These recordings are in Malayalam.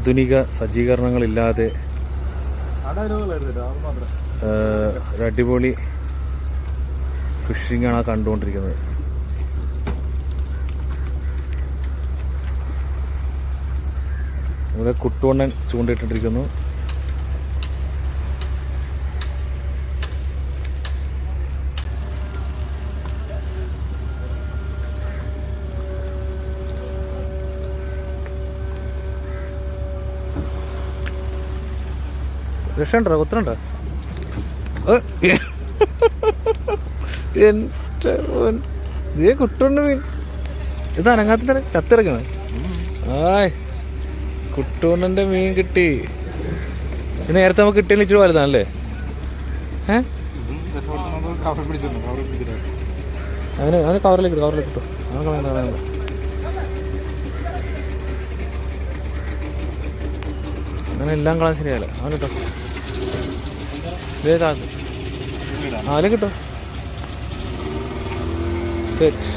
ആധുനിക സജ്ജീകരണങ്ങളില്ലാതെ ഒരു അടിപൊളി ഫിഷിംഗാണ് കണ്ടുകൊണ്ടിരിക്കുന്നത്. ഇവിടെ കുട്ടുവണ്ണൻ ചൂണ്ടിട്ടിട്ടിരിക്കുന്നു. രക്ഷണ്ടോ കുത്തനുണ്ടോ? ഇതേ കുട്ടുവണ്ണ മീൻ. ഇത് അനങ്ങാത്ത തന്നെ ചത്തിറക്കണ. ആയ് കുട്ടുവണ്ണന്റെ മീൻ കിട്ടി. നേരത്തെ നമുക്ക് കിട്ടിയെന്ന് ഇച്ചിരി വലുതാണല്ലേ? അവന് കവറിലേക്ക് കിട്ടും. അങ്ങനെ എല്ലാം കളാൻ ശരിയല്ല. അവൻ കിട്ടോ ആലും കിട്ടോ. സെറ്റ്.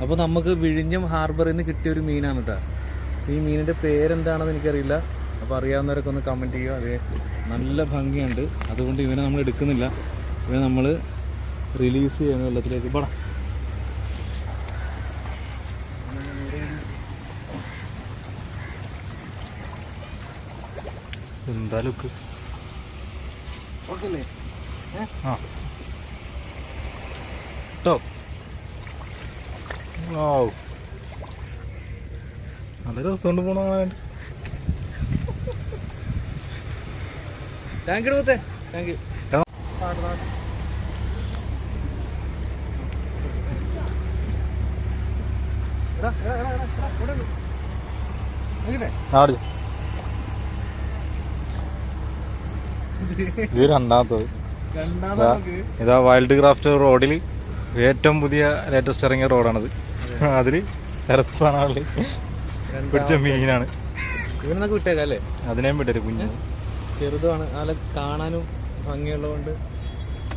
അപ്പോൾ നമുക്ക് വിഴിഞ്ഞം ഹാർബറിൽ നിന്ന് കിട്ടിയൊരു മീനാണ് കേട്ടോ. ഈ മീനിൻ്റെ പേരെന്താണെന്ന് എനിക്കറിയില്ല. അപ്പോൾ അറിയാവുന്നവരൊക്കെ ഒന്ന് കമൻറ്റ് ചെയ്യുക. അതേ നല്ല ഭംഗിയുണ്ട്. അതുകൊണ്ട് ഇവനെ നമ്മൾ എടുക്കുന്നില്ല. ഇവനെ നമ്മൾ റിലീസ് ചെയ്യണം വെള്ളത്തിലേക്ക്. പടാ എന്താ ലുക്ക്. ഓക്കെ അല്ലേ? ആ കേട്ടോ. നല്ല രസമുണ്ട് പോണ. താങ്ക് യു മുത്തേ. Thank you. ഇത് രണ്ടാമത്തത്. ഇതാ വൈൽഡ് ക്രാഫ്റ്റ് റോഡിൽ ഏറ്റവും പുതിയ ലേറ്റസ്റ്റ് ഇറങ്ങിയ റോഡാണത്. അതില് ശരത് പാണാളി പിടിച്ച മീനാണ്. ഇവനൊക്കെ വിട്ടേക്കാം അല്ലേ? അതിനേം വിട്ടൊരു കുഞ്ഞ് ചെറുതുമാണ്. നല്ല കാണാനും ഭംഗിയുള്ളതുകൊണ്ട്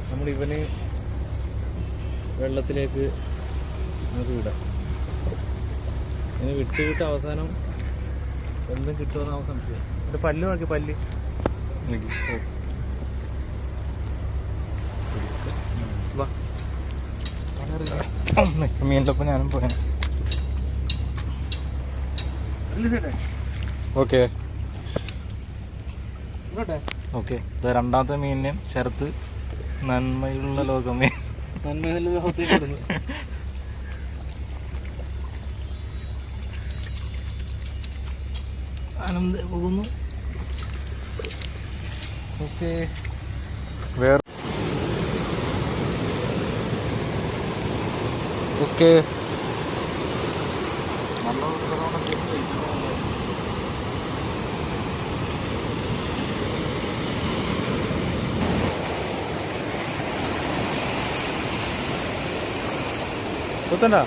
നമ്മൾ ഇവനെ വെള്ളത്തിലേക്ക് നമുക്ക് വിടാം. ഇങ്ങനെ വിട്ട് അവസാനം എന്തും കിട്ടുമെന്നാവും സംശയം. എൻ്റെ പല്ല് നോക്കി. പല്ല് മീനിലൊപ്പം ഞാനും പോയാ. Okay okay. രണ്ടാമത്തെ മീനിനെയും ശരത്ത് നന്മയുള്ള ലോകമേ. നന്മയുള്ള ലോകത്തേക്ക് ആനന്ദ പോകുന്നു. ഓക്കെ. വേറെ ഓക്കെ. കുത്തണ്ട.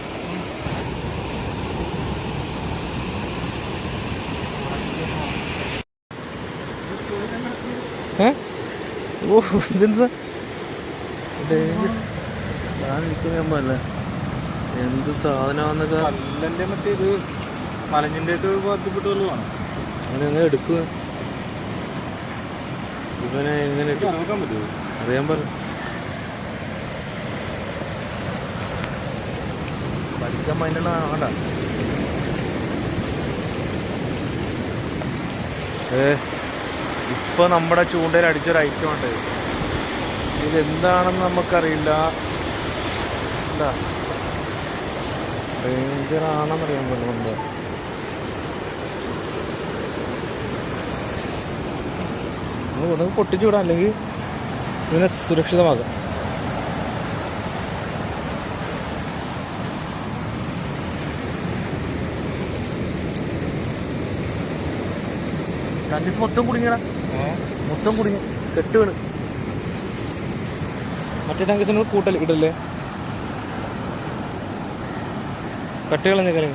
ഇതെന്താ ഞാനിരിക്കുന്നല്ലേ? എന്ത് സാധനമാന്നൊക്കെ. കല്ലന്റെ മറ്റേ ഇത് മലഞ്ഞിന്റെ ഒക്കെ ബാധ്യപ്പെട്ട വല്ലതാണ്. അങ്ങനെ എങ്ങനെ എടുക്കുക? ഇവനെ എങ്ങനെ നോക്കാൻ പറ്റുമോ? അറിയാൻ പറഞ്ഞു. പഠിക്കാൻ പറ്റുന്ന വേണ്ട. ഇപ്പൊ നമ്മുടെ ചൂണ്ടയിൽ അടിച്ചൊരു ഐറ്റം ഉണ്ട്. ഇതെന്താണെന്ന് നമുക്കറിയില്ല. എന്താ ഡേഞ്ചറാണെന്നറിയാൻ പറ്റുന്നുണ്ട്. നമുക്ക് പൊട്ടിച്ചു വിടാം, അല്ലെങ്കിൽ ഇതിനെ സുരക്ഷിതമാക്കാം. കണ്ടീസ് മൊത്തം കുടുങ്ങിയടാ. മൊത്തം കുടുങ്ങി. സെറ്റ് വീണ്. മറ്റേ ടാങ്കീസിന് കൂട്ടൽ ഇടല്ലേ? കട്ടികളെ കളി.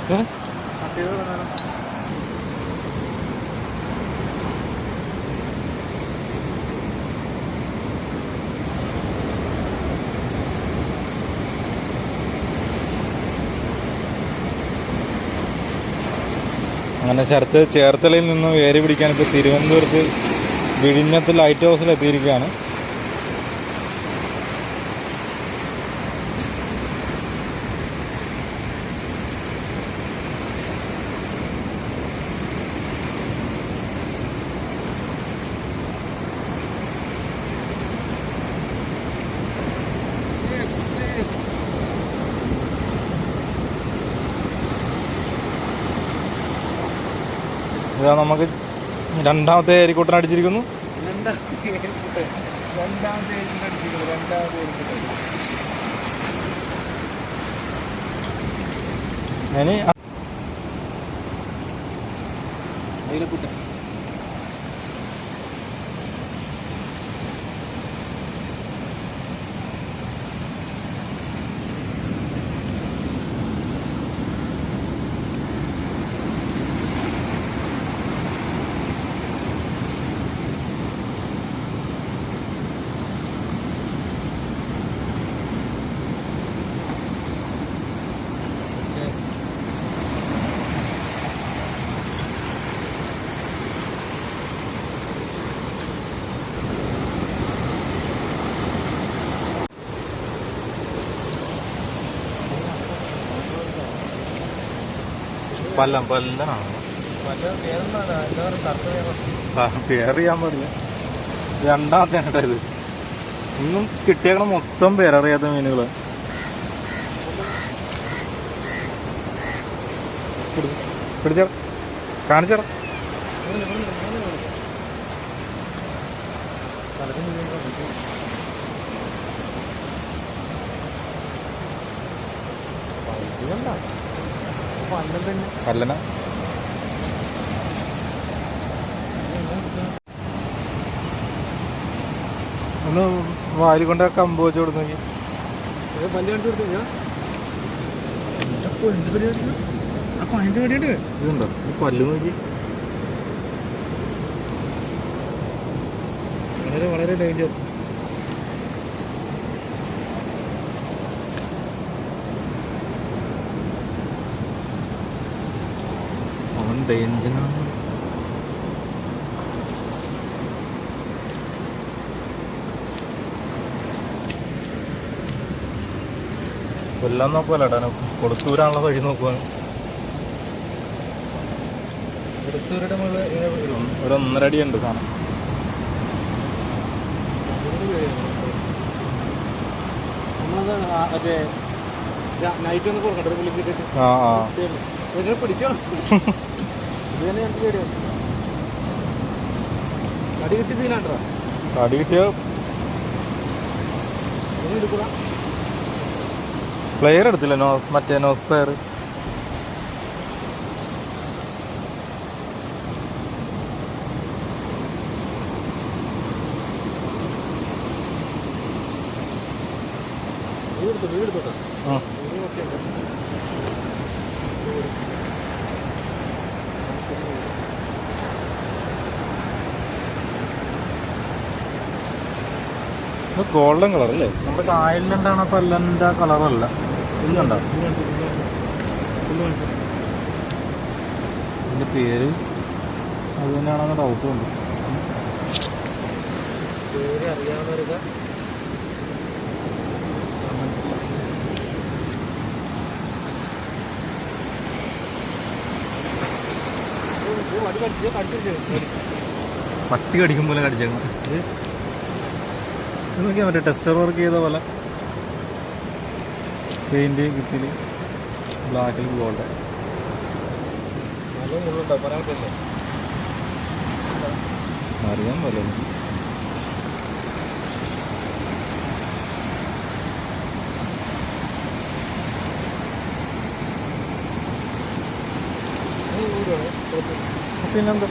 അങ്ങനെ ശരത്ത് ചേർത്തലയിൽ നിന്നും ഏരി പിടിക്കാൻ ഇപ്പോൾ തിരുവനന്തപുരത്ത് വിഴിഞ്ഞത്ത് ലൈറ്റ് ഹൗസിൽ എത്തിയിരിക്കുകയാണ്. ഇതാ നമുക്ക് രണ്ടാമത്തെ ഏരിക്കൂട്ടൻ അടിച്ചിരിക്കുന്നു. ഇനി പല്ലനാണ് പേരറിയാൻ പാടില്ല. രണ്ടാമത്തെ കേട്ടോ ഇത്. ഇന്നും കിട്ടിയേക്കണ മൊത്തം പേരറിയാത്ത മീനുകള്. പിടിച്ച കാണിച്ചട പല്ലന ഒന്ന് വാരി കൊണ്ട് കമ്പ് വെച്ച് കൊടുത്തു നോക്കി. ഇതുണ്ടോ പല്ല് നോക്കി. വളരെ വളരെ ഡേഞ്ചർ. അവൻ ഡേഞ്ചറാണ്. കൊല്ലാൻ നോക്കുവല്ലേട്ടാ, കൊടുത്തൂരാനുള്ള വഴി നോക്കുവാണ്. കൊടുത്തൂരുടെ ഒരു 1.5 അടി ഉണ്ട് കാണാൻ. നൈറ്റ് ഒന്ന് കൊടുക്കട്ടെ. ആ പിടിച്ചോ. ഇത് തന്നെ ഞങ്ങൾക്ക് പേടിയാണ്. കടി കിട്ടി തീനാണ്ടോ? കടി കിട്ടിയ എടുക്കുക. പ്ലെയർ എടുത്തില്ല, മറ്റേ നോസ് പ്ലെയർ. ഗോൾഡൻ കളർ അല്ലേ? നമ്മുടെ കായലിലുണ്ടാണ് പല്ലൻ്റെ കളറല്ല. ഇന്നുണ്ടോ ഇതിൻ്റെ പേര്? അത് തന്നെയാണെന്ന് ഡൗട്ട് ഉണ്ട്. പേര് അറിയാവുന്നവരൊക്കെ പട്ടി കടിക്കും പോലെ കടിച്ചേക്കണം. ഇത് നോക്കിയാൽ മറ്റേ ടെസ്റ്റർ വർക്ക് ചെയ്ത പോലെ പെയിന്റ് കിറ്റില് ബ്ലാക്കിൽ ഗോൾഡ്. അറിയാൻ പോലെ പിന്നെന്താ.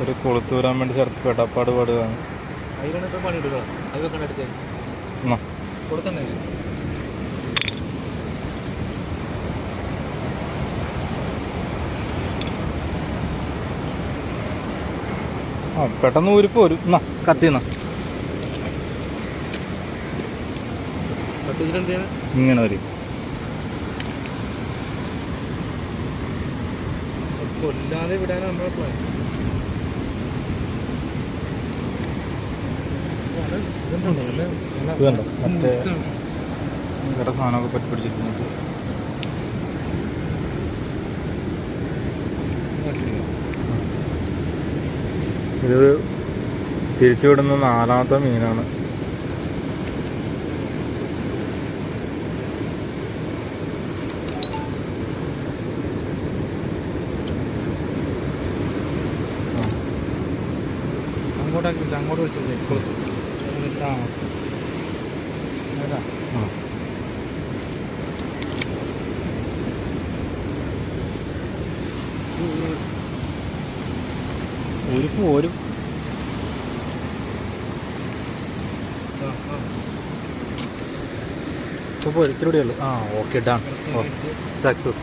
ഒരു കൊളുത്തൂരാൻ വേണ്ടി ശരത്ത് പെടപ്പാട് പാടുകയാണ്. ആ പെട്ടെന്ന് ഊരിപ്പോ ഒരു കത്തിന്ന ഇങ്ങനെ വരും. കൊല്ലാതെ വിടാനാണ് നമ്മളെ പ്ലാൻ. ഇതുണ്ടോ മറ്റേ വേറെ സാധനമൊക്കെ പറ്റി പിടിച്ചിട്ടുണ്ട്. ഇത് തിരിച്ചുവിടുന്ന 4ാമത്തെ മീനാണ്. അങ്ങോട്ട് വെച്ചത് ഒരു പോരും. ഇപ്പോൾ ഒരിത്തിലൂടെ ഉള്ളു. ആ okay done, success.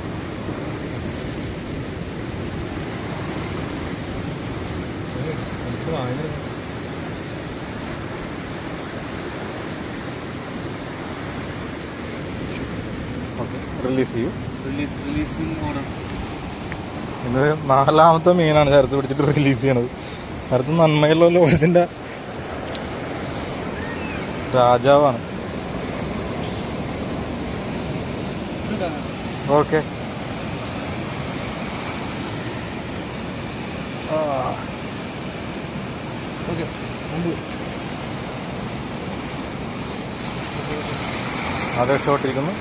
Okay release ചെയ്യൂ. ഇത് 4ാമത്തെ മീനാണ് ശരത്ത് പിടിച്ചിട്ട് റിലീസ് ചെയ്യണത്. ശരത്ത് നന്മയുള്ള ലോകത്തിന്റെ രാജാവാണ്. ഓക്കെ അതേ ഷോട്ടിരിക്കുന്നു.